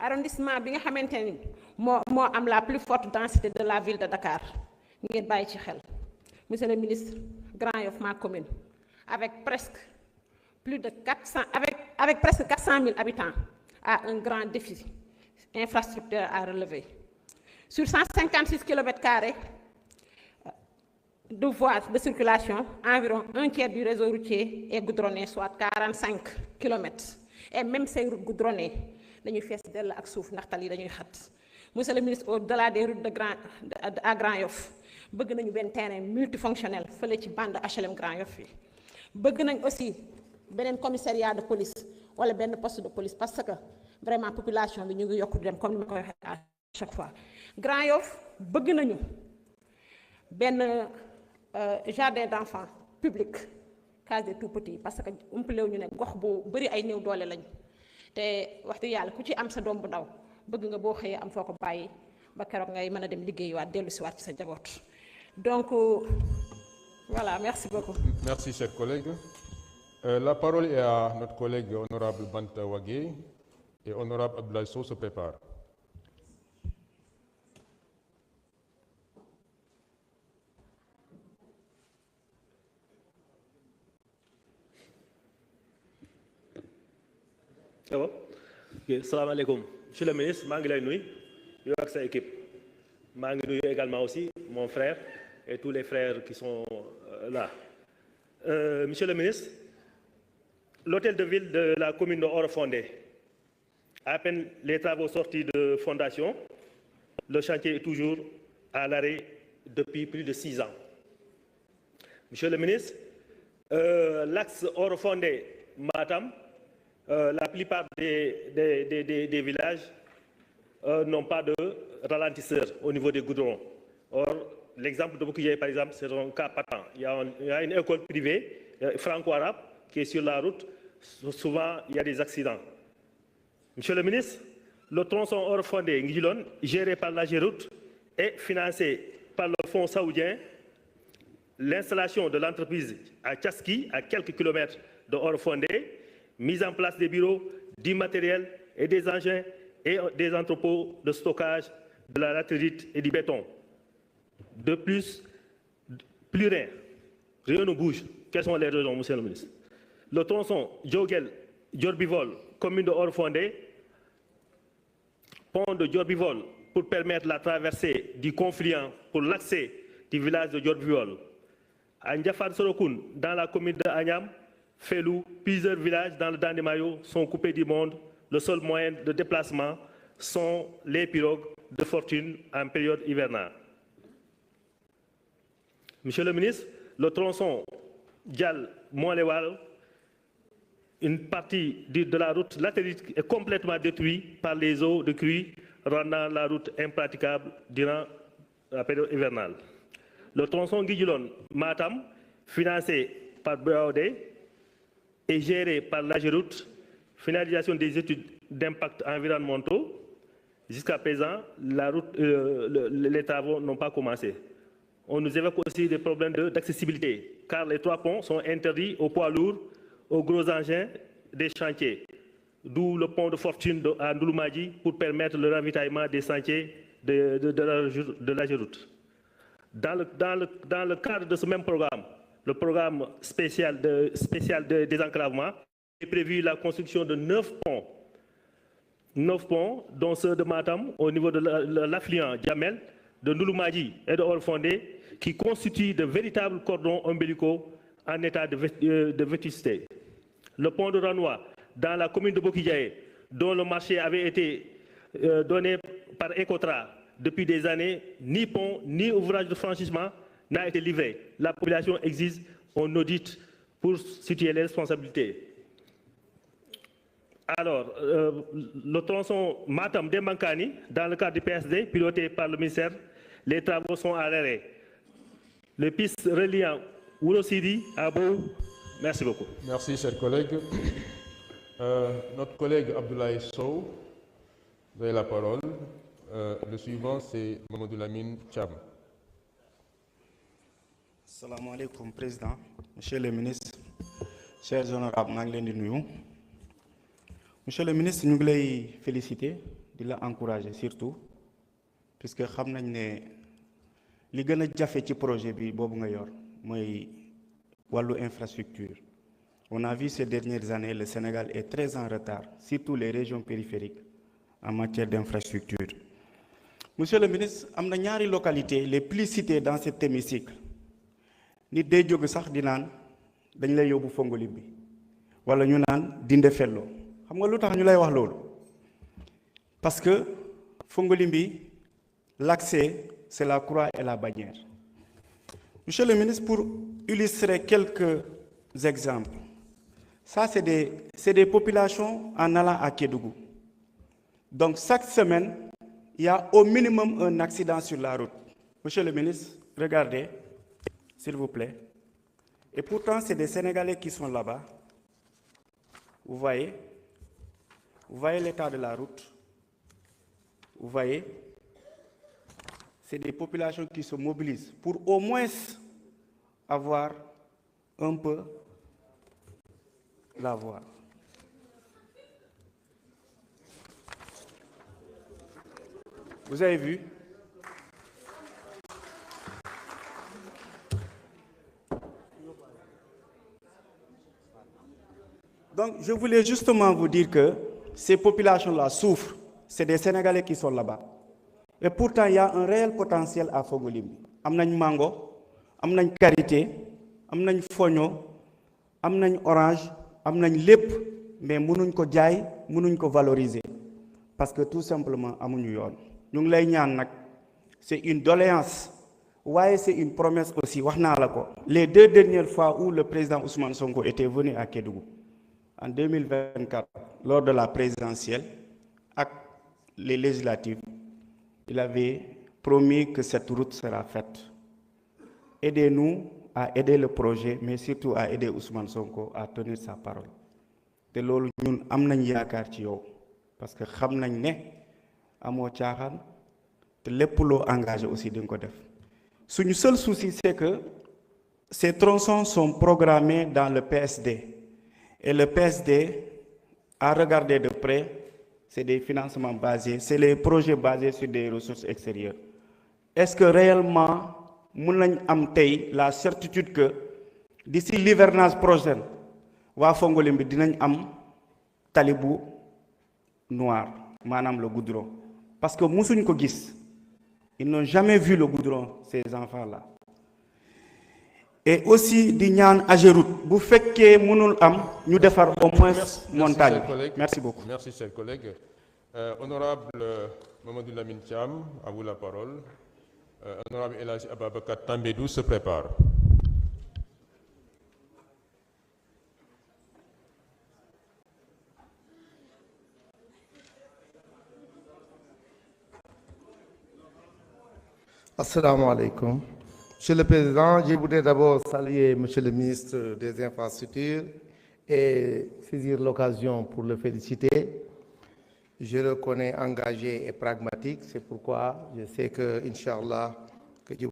arrondissement bi nga xamanteni mo am la plus forte densité de la ville de Dakar ngeen bàyyi ci xel monsieur le ministre Grand Yoff ma commune avec presque plus de 400 avec presque 400 000 habitants a un grand défi infrastructurel à relever. Sur 156 km² de voies de circulation, environ un tiers du réseau routier est goudronné, soit 45 km. Et même ces routes goudronnées, dañuy fess del ak souf ndax tali dañuy xat. Monsieur le ministre, au-delà des routes à Grand Yoff, bëgg nañu ben terrain multifonctionnel feulé ci bande HLM Grand Yoff fi. Bëgg nañ aussi benen commissariat de police wala ben poste de police parce que vraiment population bi ñu ngi yokku dem comme ni ma koy waxé à chaque fois. Grand Yoff bëgg nañu ben jardin d'enfants public, case des tout petits parce que umpalew ñu ne gox bu bari ay néew doole lañ té waxtu yàlla ku ci am sa doom bu ndaw bëgg nga boo xëyee am foo ko bàyyi ba keroog ngay mën a dem liggéeyuwaat dellu si waat ci sa jaboot donc voilà, merci beaucoup. Merci chers collègues. La parole est à notre collègue honorable Banta Wagé et honorable Abdoulaye Sow se prépare. Salam alaikum. Monsieur le ministre, je suis nuyu avec sa équipe. Je suis également aussi mon frère et tous les frères qui sont là. Monsieur le ministre, l'hôtel de ville de la commune de Orofondé, à peine les travaux sortis de fondation, le chantier est toujours à l'arrêt depuis plus de 6 ans. Monsieur le ministre, l'axe Orofondé-Matam, la plupart des villages n'ont pas de ralentisseur au niveau des goudrons. Or, l'exemple de Boukouye, par exemple, c'est un cas patent. Il y a une école privée franco-arabe qui est sur la route. Souvent, il y a des accidents. Monsieur le ministre, le tronçon Orofondé-Ngilon, géré par la Géroute, est financé par le fonds saoudien. L'installation de l'entreprise à Tchaski, à quelques kilomètres de Orofondé, mise en place des bureaux, du matériel et des engins et des entrepôts de stockage de la latérite et du béton. De plus, plus rien. Rien ne bouge. Quelles sont les raisons, monsieur le ministre? Le tronçon Djorbivol, commune de Orofondé, pont de Djorbivol pour permettre la traversée du confluent pour l'accès du village de Djorbivol. À Ndiafar Sorokoun, dans la commune de Agnam, Felou, plusieurs villages dans le Dandemayo sont coupés du monde. Le seul moyen de déplacement sont les pirogues de fortune en période hivernale. Monsieur le ministre, le tronçon Dial-Moalewal, une partie de la route latérite est complètement détruite par les eaux de pluie, rendant la route impraticable durant la période hivernale. Le tronçon Guidjilon-Matam, financé par BAOD, est géré par la Géroute, finalisation des études d'impact environnementaux. Jusqu'à présent, les travaux n'ont pas commencé. On nous évoque aussi des problèmes d'accessibilité, car les 3 ponts sont interdits aux poids lourds, aux gros engins des chantiers. D'où le pont de fortune à Ndouloumadji pour permettre le ravitaillement des sentiers de la Géroute. Dans le cadre de ce même programme, le programme spécial de désenclavement, est prévu la construction de 9 ponts. 9 ponts, dont ceux de Matam, au niveau de l'affluent Djamel, de Ndouloumadji et de Orofondé, qui constituent de véritables cordons ombilicaux en état de vétusté. Le pont de Ranois, dans la commune de Bokidiaye, dont le marché avait été donné par Ecotra depuis des années, ni pont, ni ouvrage de franchissement n'a été livré. La population exige un audit pour situer les responsabilités. Alors, le tronçon Matam-Dembankani, dans le cadre du PSD, piloté par le ministère, les travaux sont à l'arrêt. Les pistes reliant Ourosidi à Bou. Merci beaucoup. Merci, chers collègues. Notre collègue Abdoulaye Sow, vous avez la parole. Le suivant, c'est Mamadou Lamine Cham. Salam alaikum, Président, Monsieur le ministre, chers honorables, Monsieur le ministre, nous voulons féliciter di la encourager surtout puisque xam nañ ne li gën a jafe ci projet bi boobu nga yor mooy wàllu infrastructure. On a vu ces dernières années, le Sénégal est très en retard, surtout les régions périphériques, en matière d'infrastructure. Monsieur le ministre, am na ñaari localités les plus citées dans cet hémicycle. Nit day jóg sax di naan dañ lay yóbbu Fongolimbi wala ñu naan Dindé Fello. Xam nga lu tax ñu lay wax loolu? Parce que Fongolimbi, l'accès, c'est la croix et la bannière. Monsieur le ministre, pour illustrer quelques exemples, ça, c'est des populations en allant à Kédougou. Donc, chaque semaine, il y a au minimum un accident sur la route. Monsieur le ministre, regardez, s'il vous plaît. Et pourtant, c'est des Sénégalais qui sont là-bas. Vous voyez l'état de la route. Vous voyez, c'est des populations qui se mobilisent pour au moins avoir un peu la voie. Vous avez vu? Donc, je voulais justement vous dire que ces populations-là souffrent. C'est des Sénégalais qui sont là-bas. Et pourtant, il y a un réel potentiel à Fongolimbi. Am nañ mango, am nañ karité, am nañ fogno, am nañ orange, am nañ lépp, mais mënuñ ko jaay, mënuñ ko valoriser. Parce que tout simplement, amuñu yoon. Ñu ngi lay ñaan nag, c'est une doléance. Ouais, c'est une promesse aussi. Wax naa la ko. Les 2 dernières fois où le président Ousmane Sonko était venu à Kédougou, en 2024, lors de la présidentielle, avec les législatives, il avait promis que cette route sera faite. Aidez-nous à aider le projet, mais surtout à aider Ousmane Sonko à tenir sa parole. te loolu ñun am nañ yaakaar ci yow parce que xam nañ ne amoo caaxaan te lépp loo engagé aussi di nga ko def. Suñu seul souci c'est que ces tronçons sont programmés dans le PSD et le PSD à regarder de près c'est des financements basés, c'est les projets basés sur des ressources extérieures. Est-ce que réellement mën nañ am tey la certitude que d'ici l'hivernage prochain waa Fongolimbi dinañ am tali bu noir maanaam le goudron parce que musuñ ko gis, ils n'ont jamais vu le goudron ces enfants-là. Et aussi di ñaan Ageroute bu fekkee mënul am ñu defar au moins montagne. Merci beaucoup. Merci chers collègues. Honorable Mamadou Lamine Thiam, à vous la parole. Honorable El Hadji Ababacar Tambédou se prépare. Assalamu alaikum. Monsieur le Président, je voudrais d'abord saluer Monsieur le ministre des Infrastructures et saisir l'occasion pour le féliciter. Je le connais engagé et pragmatique, c'est pourquoi je sais que, Inch'Allah,